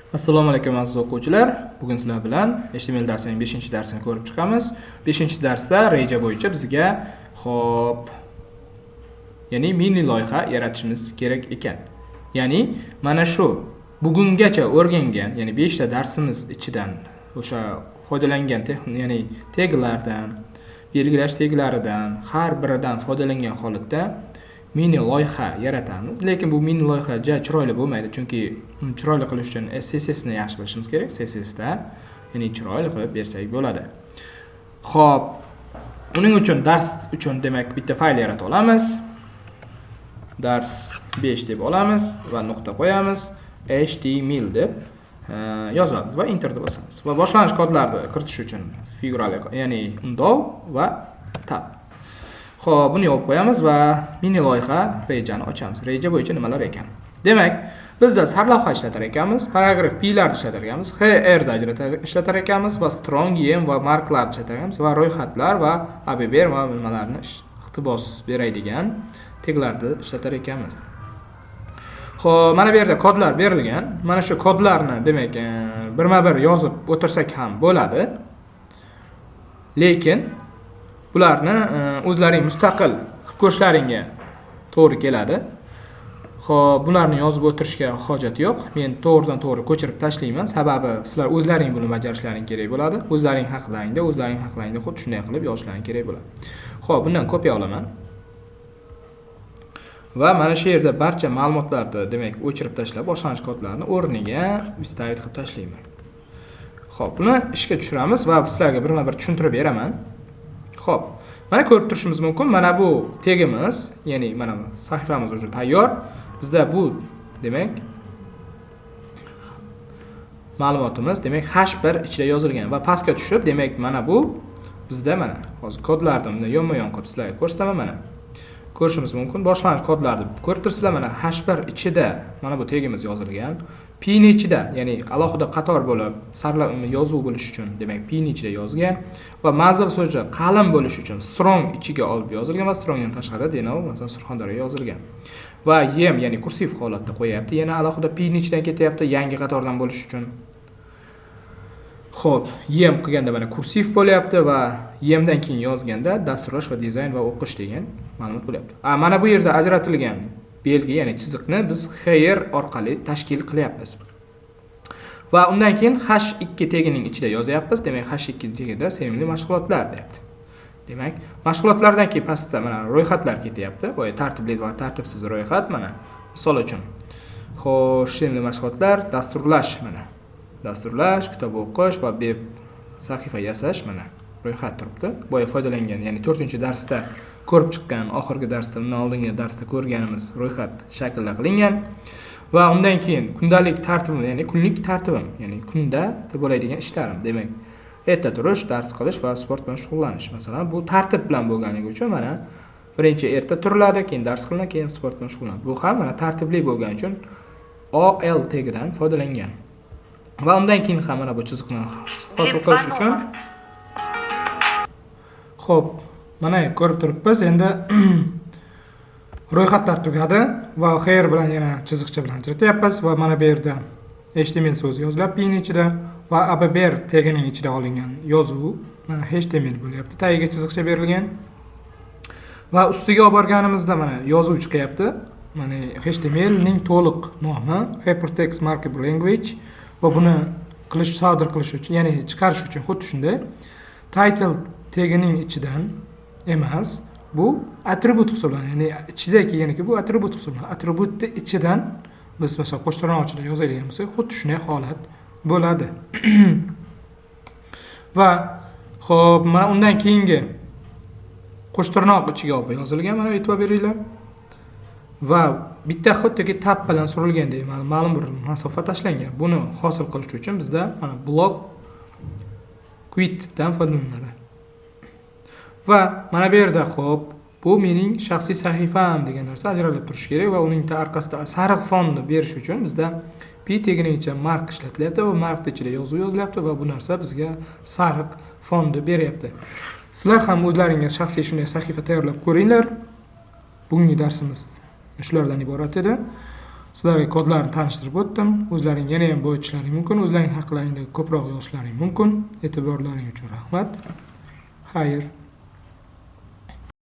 Assalomu alaykum aziz o'quvchilar. Bugun sizlar bilan HTML darsining 5-darsini ko'rib chiqamiz. 5-darsda reja bo'yicha bizga ya'ni mini loyiha yaratishimiz kerak ekan. Ya'ni mana shu bugungacha o'rgangan, ya'ni 5 ta darsimiz ichidan o'sha foydalangan ya'ni taglardan, belgilash taglaridan har biridan foydalangan holatda mini loyiha yaratamiz. Lekin bu mini loyiha chiroyli bo'lmaydi, chunki chiroyli qilish uchun CSS ni yaxshi bilishimiz kerak. CSS da ya'ni chiroyli qilib bersak bo'ladi. Xo'p, uning uchun dars uchun demak bitta fayl yarata olamiz. Dars 5 deb olamiz va nuqta qo'yamiz. HTML deb yozamiz va enter deb bosamiz. Va boshlang'ich kodlarni kiritish uchun figurali, ya'ni undov va tab. Xo'p, buni yopib qo'yamiz va mini loyiha rejani ochamiz. Reja bo'yicha nimalar ekan? Demak, bizda sarlavha ishlatar ekanmiz, paragraf P'larni ishlatar ekanmiz, HR da ishlatar ekanmiz va strong em va marklarni ishlatar ekanmiz va ro'yxatlar va ABBR va nimalarni iqtibos beradigan taglarni ishlatar ekanmiz. Xo'p, mana bu yerda kodlar berilgan. Mana shu kodlarni demak birma-bir yozib o'tirsak ham bo'ladi. Lekin bularni o'zlaring mustaqil qilib ko'rishlaringga to'g'ri keladi. Xo'p, bularni yozib o'tirishga hojat yo'q. Men to'g'ridan-to'g'ri ko'chirib tashlayman. Sababi sizlar o'zlaring buni bajarishlaring kerak bo'ladi. O'zlaring haqlaringda xuddi shunday qilib yozishlaring kerak bo'ladi. Xo'p, bundan kopiya olaman. Va mana shu yerda barcha ma'lumotlarni demak o'chirib tashlab, boshlang'ich kodlarni o'rniga vistavit qilib tashlayman. Xo'p, buni ishga tushiramiz va sizlarga birma-bir tushuntirib beraman. Xo'p, mana ko'rib turishimiz mumkin. Mana bu tegimiz, ya'ni mana sahifamiz уже tayyor. Bizda bu demak ma'lumotimiz demak H1 ichida yozilgan va pastga tushib, demak mana bu bizda mana hozir kodlarni bunda yonma-yon qilib sizlarga ko'rsataman mana. Ko'rishimiz mumkin. Boshlang'ich kodlarni ko'rib tursizlar, mana H1 ichida mana bu tegimiz yozilgan. P ni ichida, ya'ni alohida qator bo'lib yozuv bo'lish uchun demak P ni ichida yozgan va mazil so'zi qalin bo'lish uchun strong ichiga olib yozilgan va strongdan tashqarida denov masalan Surxondaryo yozilgan. Va em ya'ni kursiv holatda qo'yapti. Yana alohida P ni ichidan ketyapti yangi qatordan bo'lish uchun. Xo'p, em qilganda mana kursiv bo'lyapti va emdan keyin yozganda dasturlash va dizayn va o'qish degan ma'lumot bo'lyapti. Mana bu yerda ajratilgan belgi, ya'ni chiziqni biz HR orqali tashkil qilyapmiz. Va undan keyin H2 tagining ichida yozyapmiz. Demak, H2 tagida sevimli mashg'ulotlar deyapti. Demak, mashg'ulotlardan keyin pastda mana ro'yxatlar ketyapti. Boya tartibli va tartibsiz ro'yxat mana. Misol uchun. Xo'sh, sevimli mashg'ulotlar, dasturlash mana. Dasturlash, kitob o'qish va web sahifa yasash mana ro'yxat turibdi. Boya foydalangan, ya'ni 4-darsda ko'rib chiqqan, oxirgi darsda, undan oldingi darsda ko'rganimiz ro'yxat shaklda qilingan. Va undan keyin kundalik tartibim, ya'ni kunlik tartibim, ya'ni kunda bo'ladigan ishlarim, demak, erta turish, dars qilish va sport bilan shug'ullanish. Masalan, bu tartib bilan bo'lganligi uchun mana birinchi erta turiladi, keyin dars qilinadi, keyin sport bilan shug'ullanadi. Bu ham mana tartibli bo'lgani uchun OL tagidan foydalangan. Va undan keyin ham mana bu chiziqni hosil qilish uchun xo'p, mana ko'rib turibmiz. Endi ro'yxatlar tugadi va HR bilan yana chiziqcha bilan ajratyapmiz va mana bu yerda HTML so'zi yozilib P ni ichida va ABBR tagining ichida olingan yozuv mana HTML bo'lyapti. Tagiga chiziqcha berilgan. Va ustiga olib borganimizda mana yozuv chiqyapti. Mana HTML ning to'liq nomi Hypertext Markup Language va buni sodir qilish uchun, ya'ni chiqarish uchun xuddi shunday title tagining ichidan emas, bu atribut hisoblanadi. Ya'ni ichida kelganiki bu atribut hisoblanadi. Atributni ichidan biz masalan qo'shtirnoq ichida yozadigan bo'lsak, xuddi shunday holat bo'ladi. Va xo'p, mana undan keyingi qo'shtirnoq ichiga olib yozilgan, mana e'tibor beringlar. Va bitta xuddiki tab bilan surilgandek ma'lum bir masofa tashlangan. Buni hosil qilish uchun bizda mana block quit dan foydalaniladi. Va mana bu yerda xo'p, bu mening shaxsiy sahifam degan narsa ajralib turishi kerak va uning orqasida sariq fonni berish uchun bizda P tagining ichida mark ishlatilyapti va markning ichida yozuv yozilyapti va bu narsa bizga sariq fonni beryapti. Sizlar ham o'zlaringiz shaxsiy shunday sahifa tayyorlab ko'ringlar. Bugungi darsimiz shulardan iborat edi. Sizlarga kodlarni tanishtirib o'tdim. O'zlaring yana ham bo'ytishlaring mumkin. O'zlaring haqlaringda ko'proq yozishlaring mumkin. E'tiborlaring uchun rahmat. Xayr.